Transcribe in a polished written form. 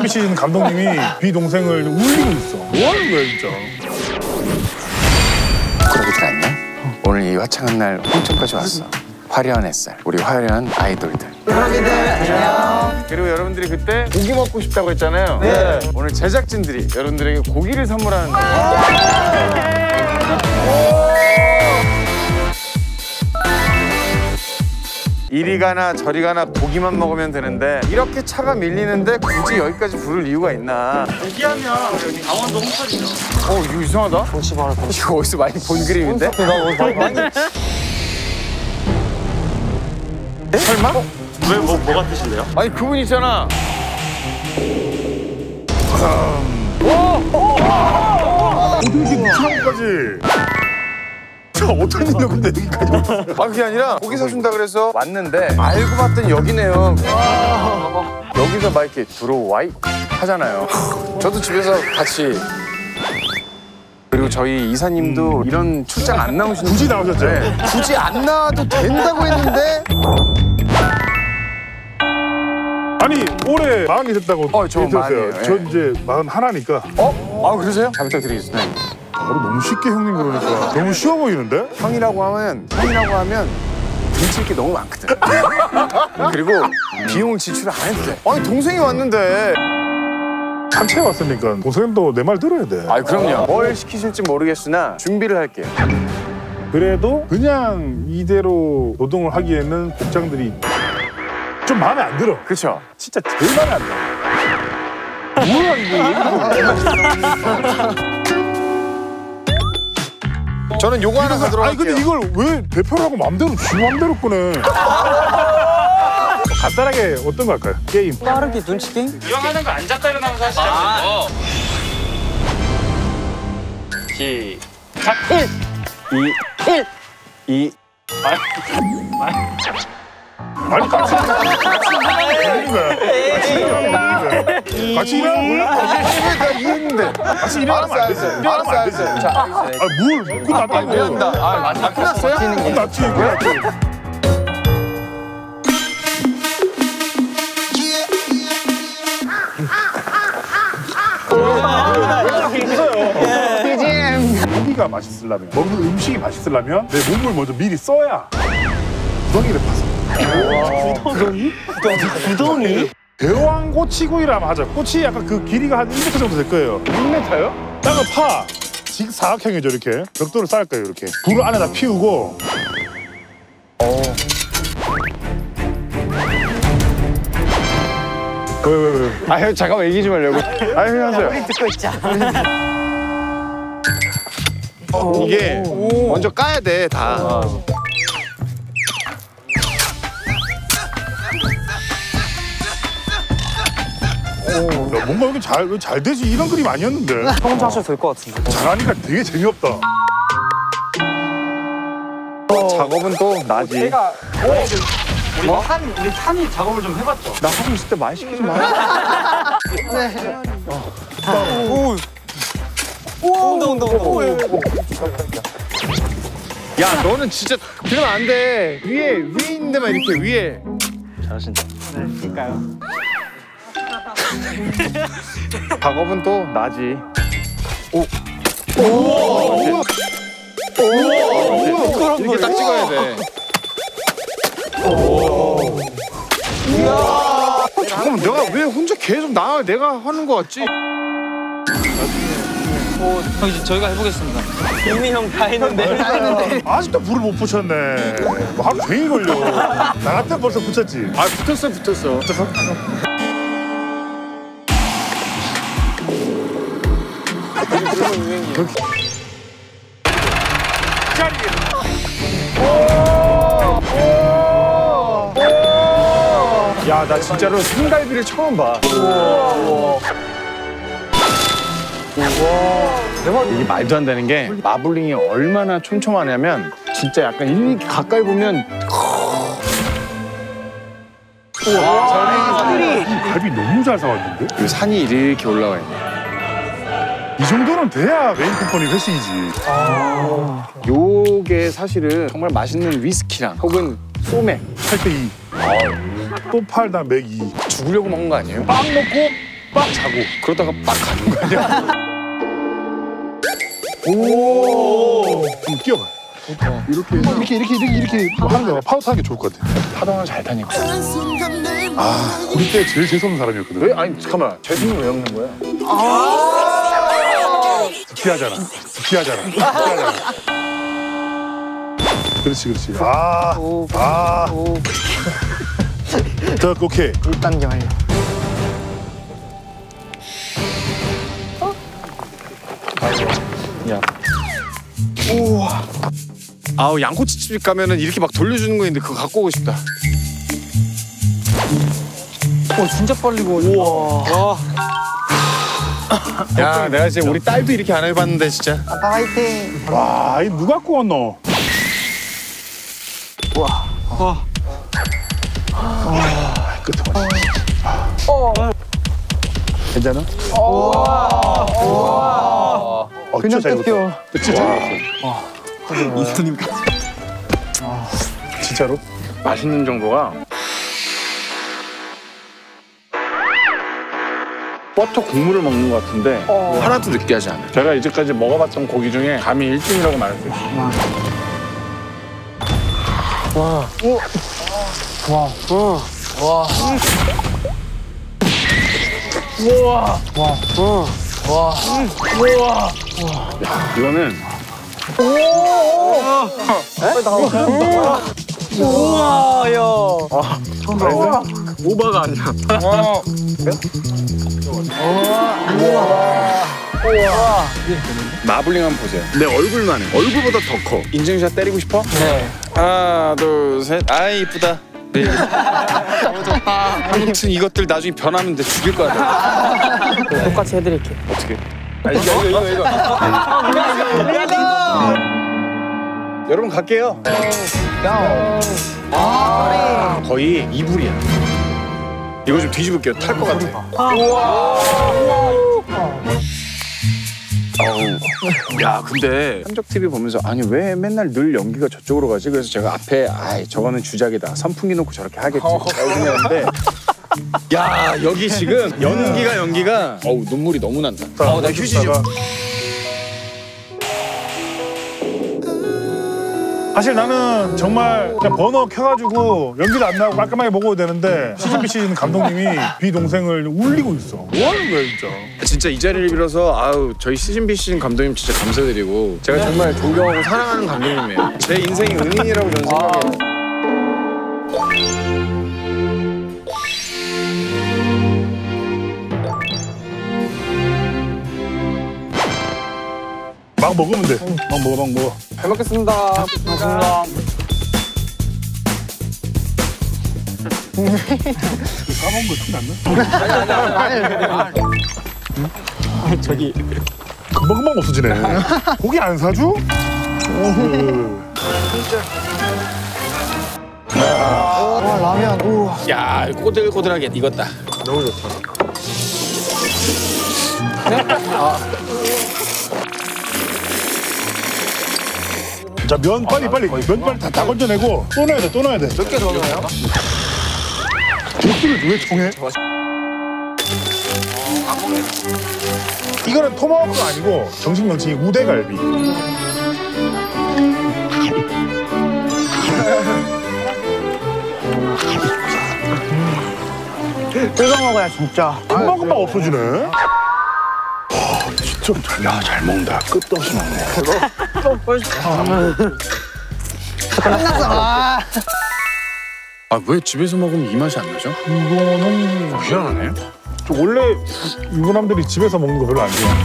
MBC 감독님이 비동생을 울리고 있어. 뭐 하는 거야 진짜. 그러고들 않냐? 오늘 이 화창한 날 홍천까지 왔어. 화려한 햇살, 우리 화려한 아이돌들. 여러분들 안녕. 그리고 여러분들이 그때 고기 먹고 싶다고 했잖아요. 네. 오늘 제작진들이 여러분들에게 고기를 선물하는 거예요. 이리 가나 저리 가나 고기만 먹으면 되는데 이렇게 차가 밀리는데 굳이 여기까지 부를 이유가 있나? 얘기하면 여기 강원도 홍천이죠. 이거 이상하다? 이거 어디서 많이 본 그림인데? 설마? 왜 뭐가 뜻인데요? 아니 그분 있잖아. 어떻게 이렇게 미친놈까지. 어떤 일로 근데 여기까지 왔어? 그게 아니라 고기 사준다 그래서 왔는데 알고 봤더니 여기네요. 여기서 막 이렇게 들어와이 하잖아요. 저도 집에서 같이. 그리고 저희 이사님도 이런 출장 안 나오시는 굳이 나오셨죠? 네, 굳이 안 나와도 된다고 했는데 아니 올해 40이 됐다고 저 들었어요. 40이에요. 저 이제 41이니까 그러세요? 잘 부탁드리겠습니다. 바로 너무 쉽게 형님 그러니까 너무 쉬워 보이는데? 형이라고 하면 눈칠 게 너무 많거든. 그리고 비용을 지출 안 해도 돼. 아니 동생이 왔는데. 산책 왔으니까 동생도 내 말 들어야 돼. 그럼요. 뭘 시키실지 모르겠으나 준비를 할게요. 그래도 그냥 이대로 노동을 하기에는 복장들이 좀 마음에 안 들어. 그렇죠? 진짜 제일 마음에 안 들어. 뭐야 이거. 저는 요거 하나 사도록 아니 근데 할게요. 이걸 왜 대표라고 마음대로 지 마음대로 꺼내. 간단하게 어떤 거 할까요? 게임. 빠르게 눈치 게임? 이왕 하는 거 앉았다 일어나면서 하시죠. 시작. 2 아니 같이 일하는 거야. 나 이해했는데. 같이 일하는 거 알았어. 자, 뭘? 그거 낫다고. 미안합니다. 끝났어요? 낫지 이거. 고기가 맛있으려면, 먹는 음식이 맛있으려면 내 몸을 먼저 미리 써야 구덩이를 파서. 구덩이? 대왕 꼬치구이라면 하자. 꼬치 약간 그 길이가 한 1m 정도 될 거예요. 1m요? 땅을 파. 직사각형이죠 이렇게. 벽돌을 쌓을 거예요 이렇게. 불을 안에다 피우고. 왜? 잠깐만 얘기 좀 하려고. 하세요. 우리 듣고 있자. 이게 먼저 까야 돼, 다. 야, 뭔가 여기 잘 되지 이런 그림 아니었는데. 혼자 하셔도 될 것 같은데. 잘하니까 되게 재미없다. 작업은 또 나지. 제가 우리 산이 작업을 좀 해봤죠. 나 하고 있을 때 말 시키지 마. 운동. 야, 너는 진짜 그러면 안 돼. 위에 있는 데만 이렇게 위에. 잘하신다. 네, 그러니까요. 작업은 또 나지. 이렇게 딱 찍어야 돼. 잠깐만, 내가 왜 혼자 계속 내가 하는 거 같지? 형 이제 저희가 해보겠습니다. 이미 형 다 했는데. 아직도 불을 못 붙였네. 뭐 하루 종일 걸려. 나 같으면 벌써 붙였지. 붙었어. 야, 나 진짜로 생갈비를 처음 봐. 이게 말도 안 되는 게 마블링이 얼마나 촘촘하냐면 진짜 약간 이렇게 가까이 보면 갈비 너무 잘 사왔는데? 이 산이 이렇게 올라와 있네. 이 정도는 돼야 메인 컴퍼니 회식이지. 요게 사실은 정말 맛있는 위스키랑 혹은 소맥 8대2. 또 팔다 맥 2. 죽으려고 먹는 거 아니에요? 빵 먹고 빡 자고 그러다가 빡 가는 거 아니야? 좀 뛰어봐. 이렇게 해서 이렇게 하는 게 파워 타는 게 좋을 것 같아. 파동을 잘 타니까. 우리 때 제일 재수없는 사람이었거든. 왜? 아니 잠깐만. 재수는 왜 없는 거야? 스키하잖아. 그렇지. 자, 오케이. 1단계 완료. 아우 양꼬치집 가면은 이렇게 막 돌려주는 거 있는데 그거 갖고 오고 싶다. 진짜 빨리 구워. 우와. 야 내가 지금 우리 딸도 이렇게 안 해봤는데 진짜. 아빠 화이팅. 와, 이 누가 구웠노? 끝에 맞 괜찮아? 그냥 진짜 잘 뜯겨. 익었다. 진짜 잘 익었어. 이선님까지. 진짜로? 맛있는 정도가 버터 국물을 먹는 것 같은데 하나도 느끼하지 않아. 제가 이제까지 먹어봤던 고기 중에 감히 1등이라고 말할 수 있어요. 이거는 우와, 야. 오바가 아니야. 마블링 한번 보세요. 내 얼굴만 해. 얼굴보다 더 커. 인증샷 때리고 싶어? 네. 하나, 둘, 셋. 아이 이쁘다. 네. 아무튼 이것들 나중에 변하면 돼 죽일 거야. 똑같이 해드릴게. 어떻게? 이거. 여러분 갈게요. 거의 이불이야. 이거 좀 뒤집을게요. 탈 것 같아. 야 근데 한적 TV 보면서 아니 왜 맨날 늘 연기가 저쪽으로 가지? 그래서 제가 앞에 아이 저거는 주작이다. 선풍기 놓고 저렇게 하겠지. 라고 생각했는데 야 여기 지금 연기가 어우 눈물이 너무 난다. 나 휴지 좀. 사실 나는 정말 그냥 버너 켜가지고 연기도 안 나고 깔끔하게 먹어도 되는데 시즌 감독님이 비 동생을 울리고 있어. 뭐 하는 거야 진짜. 진짜 이 자리를 빌어서 아우 저희 시즌 감독님 진짜 감사드리고 제가 정말 존경하고 사랑하는 감독님이에요. 제 인생의 은인이라고 저는 생각해요. 막 먹으면 돼. 막 먹어. 잘 먹겠습니다. 고맙습니다. 까먹은 거 티 났나? 저기. 금방 없어지네. 고기 안 사줘? 라면. 우와. 야 꼬들꼬들하게 익었다. 너무 좋다. 자, 면 빨리 다 건져내고 또 넣어야 돼. 몇 개 더 넣어요? 육수를 왜 통해? 이거는 토마호크가 아니고 정식 명칭이 우대갈비. 뜯어 먹어야 진짜. 금방 없어지네. 진짜 잘 먹는다. 끝도 없이 먹네. 끝났어. 아 왜 집에서 먹으면 이 맛이 안 나죠? 이거는 희한하네. 원래 유부남들이 집에서 먹는 거 별로 안 좋아해.